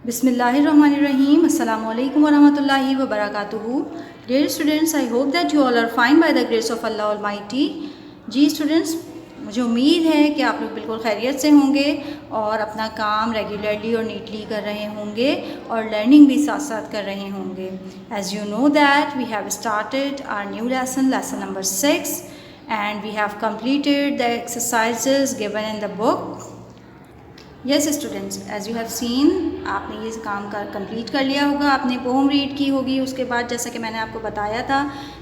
Bismillahirrahmanirrahim. Assalamu alaikum warahmatullahi wabarakatuhu. Dear students, I hope that you all are fine by the grace of Allah Almighty. जी students, मुझे उम्मीद है कि आप लोग बिल्कुल खैरियत से होंगे और अपना काम रेगुलरली और नीटली कर रहे होंगे और लर्निंग भी साथ साथ कर रहे होंगे. As you know that we have started our new lesson number 6, and we have completed the exercises given in the book. Yes students, as you have seen, आपने ये काम कंप्लीट कर लिया होगा, आपने पोम रीड की होगी. उसके बाद जैसा कि मैंने आपको बताया था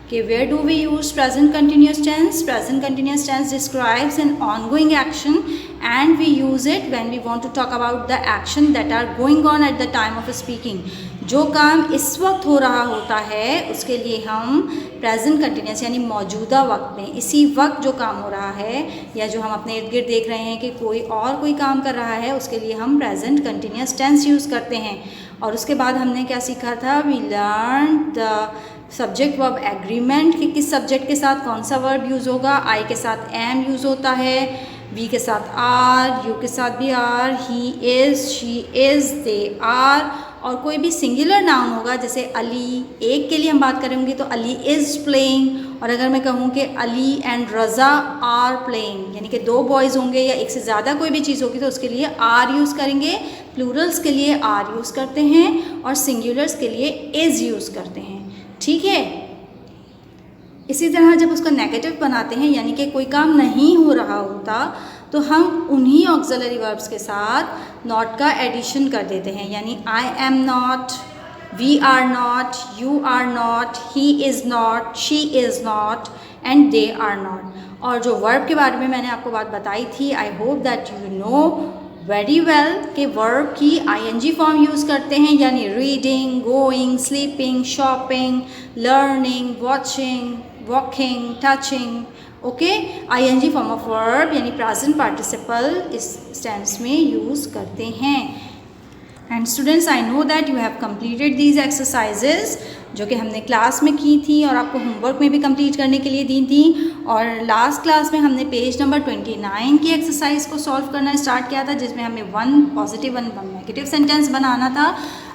कि where do we use present continuous tense. Present continuous tense describes an ongoing action and we use it when we want to talk about the action that are going on at the time of speaking. जो काम इस वक्त हो रहा होता है उसके लिए हम प्रेजेंट कंटिन्यूस यानी मौजूदा वक्त में, इसी वक्त जो काम हो रहा है या जो हम अपने इर्द गिर्द देख रहे हैं कि कोई काम कर रहा है, उसके लिए हम प्रेजेंट कंटिन्यूस टेंस यूज़ करते हैं. और उसके बाद हमने क्या सीखा था? We learn the subject verb agreement कि किस सब्जेक्ट के साथ कौन सा वर्ब यूज़ होगा. आई के साथ एम यूज़ होता है, वी के साथ आर, यू के साथ भी are, he is, she is, they are. और कोई भी सिंगुलर नाउन होगा जैसे अली, एक के लिए हम बात करेंगे तो अली इज़ प्लेइंग. और अगर मैं कहूँ कि Ali and Raza are playing, यानी कि दो बॉयज़ होंगे या एक से ज़्यादा कोई भी चीज़ होगी तो उसके लिए आर यूज़ करेंगे. प्लूरल्स के लिए आर यूज़ करते हैं और सिंगुलर्स के लिए इज़ यूज़ करते हैं. ठीक है. इसी तरह जब उसका नेगेटिव बनाते हैं यानी कि कोई काम नहीं हो रहा होता तो हम उन्हीं ऑक्सिलरी वर्ब्स के साथ नॉट का एडिशन कर देते हैं. यानी I am not, we are not, you are not, he is not, she is not and they are not. और जो वर्ब के बारे में मैंने आपको बात बताई थी, I hope that you know very well कि वर्ब की आईएनजी फॉर्म यूज़ करते हैं. यानी reading, going, sleeping, shopping, learning, watching, walking, touching. Okay, ING form of verb यानी प्रेजेंट पार्टिसिपल इस टेंस में यूज़ करते हैं. And students, I know that you have completed these exercises जो कि हमने क्लास में की थी और आपको होमवर्क में भी कंप्लीट करने के लिए दी थी. और लास्ट क्लास में हमने पेज नंबर 29 की एक्सरसाइज को सॉल्व करना स्टार्ट किया था, जिसमें हमें 1 पॉजिटिव 1 नेगेटिव सेंटेंस बनाना था,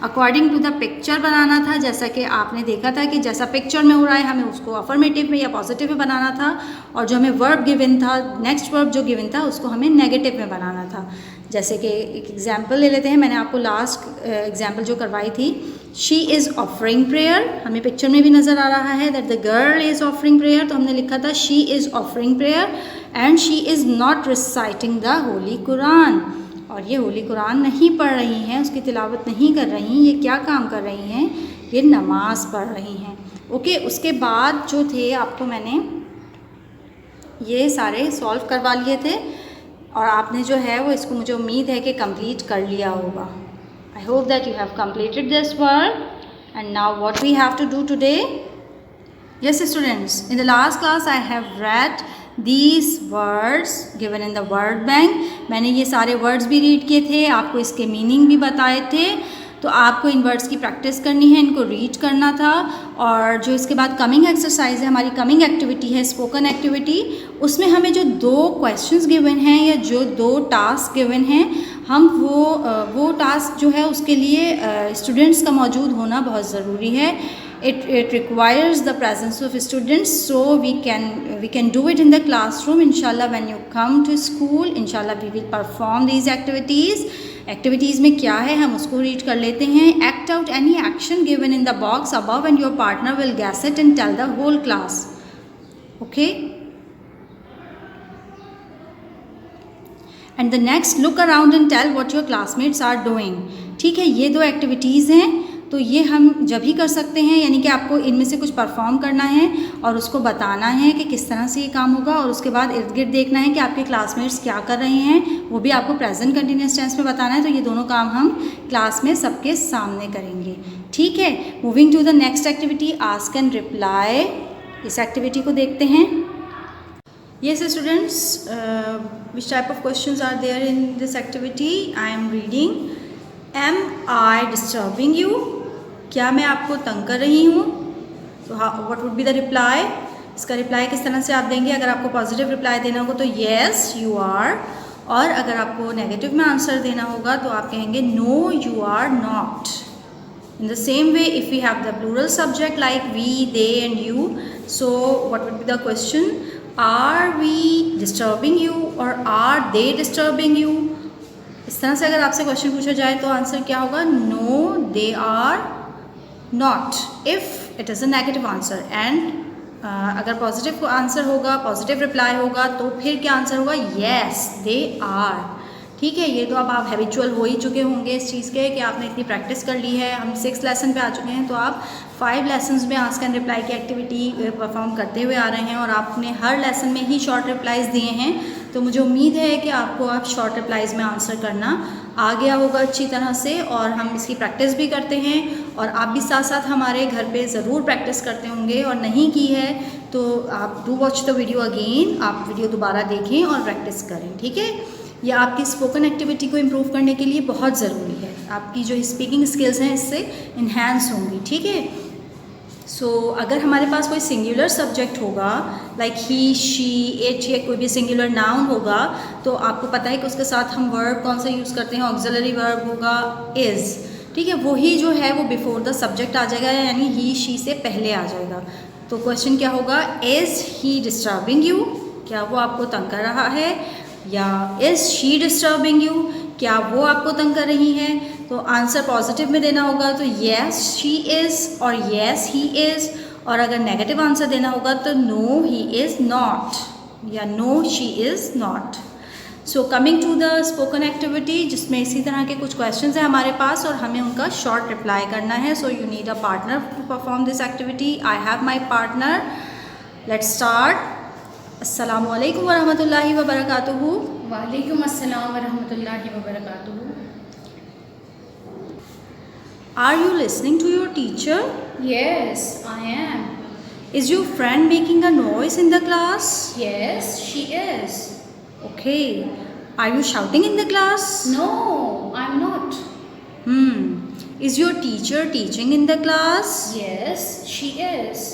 अकॉर्डिंग टू द पिक्चर बनाना था. जैसा कि आपने देखा था कि जैसा पिक्चर में हो रहा है हमें उसको अफर्मेटिव में या पॉजिटिव में बनाना था, और जो हमें वर्ब गिवन था, नेक्स्ट वर्ब जो गिवन था उसको हमें नेगेटिव में बनाना था. जैसे कि एक एग्जाम्पल ले लेते हैं. मैंने आपको लास्ट एग्जाम्पल जो करवाई थी, शी इज़ ऑफरिंग प्रेयर. हमें पिक्चर में भी नज़र आ रहा है that the girl is offering prayer, तो हमने लिखा था she is offering prayer and she is not reciting the Holi Quran. और ये होली कुरान नहीं पढ़ रही हैं, उसकी तिलावत नहीं कर रही. ये क्या काम कर रही हैं? ये नमाज पढ़ रही हैं. ओके, उसके बाद जो थे आपको मैंने ये सारे सॉल्व करवा लिए थे और आपने जो है वो इसको मुझे उम्मीद है कि कंप्लीट कर लिया होगा. I hope that you have completed this work. And now what we have to do today? Yes students, in the last class I have read these words given in the word bank. मैंने ये सारे words भी read किए थे, आपको इसके meaning भी बताए थे. तो आपको इन वर्ड्स की प्रैक्टिस करनी है, इनको रीड करना था. और जो इसके बाद कमिंग एक्सरसाइज है, हमारी कमिंग एक्टिविटी है स्पोकन एक्टिविटी, उसमें हमें जो 2 क्वेश्चंस गिवन हैं या जो 2 टास्क गिवन हैं, हम वो टास्क जो है उसके लिए स्टूडेंट्स का मौजूद होना बहुत ज़रूरी है. It requires the presence of students, so we can do it in the classroom. Inshallah, when you come to school, inshallah we will perform these activities. Activities में क्या है हम उसको रीड कर लेते हैं. Act out any action given in the box above and your partner will guess it and tell the whole class. Okay, and the next look around and tell what your classmates are doing. ठीक है, ये 2 activities हैं तो ये हम जब ही कर सकते हैं, यानी कि आपको इनमें से कुछ परफॉर्म करना है और उसको बताना है कि किस तरह से ये काम होगा, और उसके बाद इर्द गिर्द देखना है कि आपके क्लासमेट्स क्या कर रहे हैं, वो भी आपको प्रेजेंट कंटिन्यूस टेंस में बताना है. तो ये दोनों काम हम क्लास में सबके सामने करेंगे. ठीक है, moving to the next activity, ask and reply. इस एक्टिविटी को देखते हैं. Yes students, which type of questions are there in this activity? I am reading. Am I disturbing you? क्या मैं आपको तंग कर रही हूँ? तो what would be the reply? इसका रिप्लाई किस तरह से आप देंगे? अगर आपको पॉजिटिव रिप्लाई देना होगा तो yes you are. और अगर आपको नेगेटिव में आंसर देना होगा तो आप कहेंगे no you are not. In the same way, if we have the plural subject like we, they and you, so what would be the question? Are we disturbing you or are they disturbing you? इस तरह से अगर आपसे question पूछा जाए तो answer क्या होगा? No, they are not. If it is a negative answer and अगर पॉजिटिव आंसर होगा, पॉजिटिव रिप्लाई होगा तो फिर क्या आंसर होगा? Yes, they are. ठीक है, ये तो अब आप हैबिचुअल हो ही चुके होंगे इस चीज़ के कि आपने इतनी प्रैक्टिस कर ली है। हम 6th लेसन पे आ चुके हैं, तो आप 5 लेसन्स में आस्क एंड रिप्लाई की एक्टिविटी परफॉर्म करते हुए आ रहे हैं और आपने हर लेसन में ही शॉर्ट रिप्लाईज़ दिए हैं। तो मुझे उम्मीद है कि आपको अब शॉर्ट रिप्लाईज़ में आंसर करना आ गया होगा अच्छी तरह से, और हम इसकी प्रैक्टिस भी करते हैं और आप भी साथ साथ हमारे घर पे ज़रूर प्रैक्टिस करते होंगे, और नहीं की है तो आप do watch the video again, आप वीडियो दोबारा देखें और प्रैक्टिस करें। ठीक है, ये आपकी स्पोकन एक्टिविटी को इम्प्रूव करने के लिए बहुत ज़रूरी है। आपकी जो स्पीकिंग स्किल्स हैं इससे इन्हेंस होंगी। ठीक है, सो अगर हमारे पास कोई सिंगुलर सब्जेक्ट होगा लाइक ही, शी, इट, या कोई भी सिंगुलर नाउन होगा तो आपको पता है कि उसके साथ हम वर्ब कौन सा यूज़ करते हैं? ऑक्सिलरी वर्ब होगा इज़। ठीक है, वही जो है वो बिफोर द सब्जेक्ट आ जाएगा, यानी ही, शी से पहले आ जाएगा। तो क्वेश्चन क्या होगा? Is he disturbing you? क्या वो आपको तंग कर रहा है? या इज़ शी डिस्टर्बिंग यू? क्या वो आपको तंग कर रही हैं? तो आंसर पॉजिटिव में देना होगा तो येस शी इज़ और येस ही इज़, और अगर नेगेटिव आंसर देना होगा तो नो ही इज़ नॉट या no she is not. So coming to the spoken activity, जिसमें इसी तरह के कुछ क्वेश्चंस हैं हमारे पास और हमें उनका शॉर्ट रिप्लाई करना है। So you need a partner to perform this activity. I have my partner. Let's start. अस्सलामु अलैकुम वरहमतुल्लाहि वबरकातुहू। वालेकुम अस्सलाम वरहमतुल्लाहि वबरकातुहू। Are you listening to your teacher? Yes, I am. Is your friend making a noise in the class? Yes, she is. Okay. Are you shouting in the class? No, I'm not. Is your teacher teaching in the class? Yes, she is.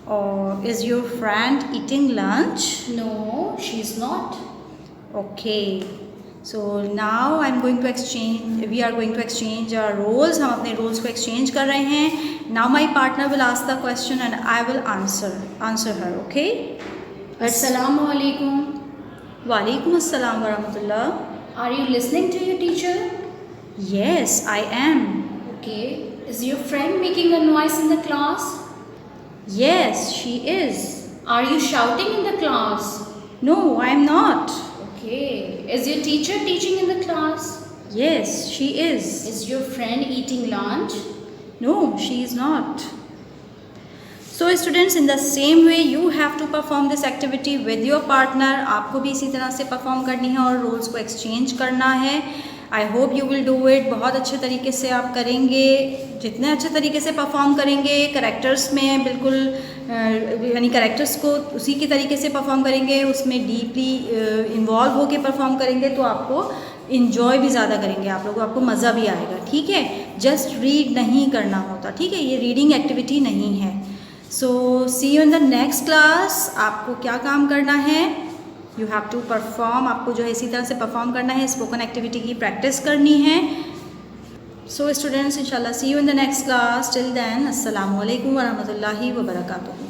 Or is your friend eating lunch? No, she's not. Okay. So now we are going to exchange our roles. हम अपने roles को exchange कर रहे हैं। Now my partner will ask the question and I will answer her. Okay? Assalamu alaikum. Walaikum assalam warahmatullah. Are you listening to your teacher? Yes, I am. Okay. Is your friend making a noise in the class? Yes, she is. Are you shouting in the class? No, I am not. Okay. Is your teacher teaching in the class? Yes, she is. Is your friend eating lunch? No, she is not. So students, in the same way you have to perform this activity with your partner. आपको भी इसी तरह से perform करनी है और roles को exchange करना है। I hope you will do it. बहुत अच्छे तरीके से आप करेंगे। जितने अच्छे तरीके से परफॉर्म करेंगे, करेक्टर्स में बिल्कुल यानी करेक्टर्स को उसी के तरीके से परफॉर्म करेंगे, उसमें डीपली इन्वॉल्व होके परफॉर्म करेंगे तो आपको इन्जॉय भी ज़्यादा करेंगे आप लोग, आपको मज़ा भी आएगा। ठीक है, जस्ट रीड नहीं करना होता। ठीक है, ये रीडिंग एक्टिविटी नहीं है। So see you in the next class. आपको क्या काम करना है? You have to perform. आपको जो है इसी तरह से परफॉर्म करना है, स्पोकन एक्टिविटी की प्रैक्टिस करनी है। सो स्टूडेंट्स, इंशाल्लाह see you in the next class. Till then, अस्सलामु अलैकुम वरहमतुल्लाहि वबरकातुहू।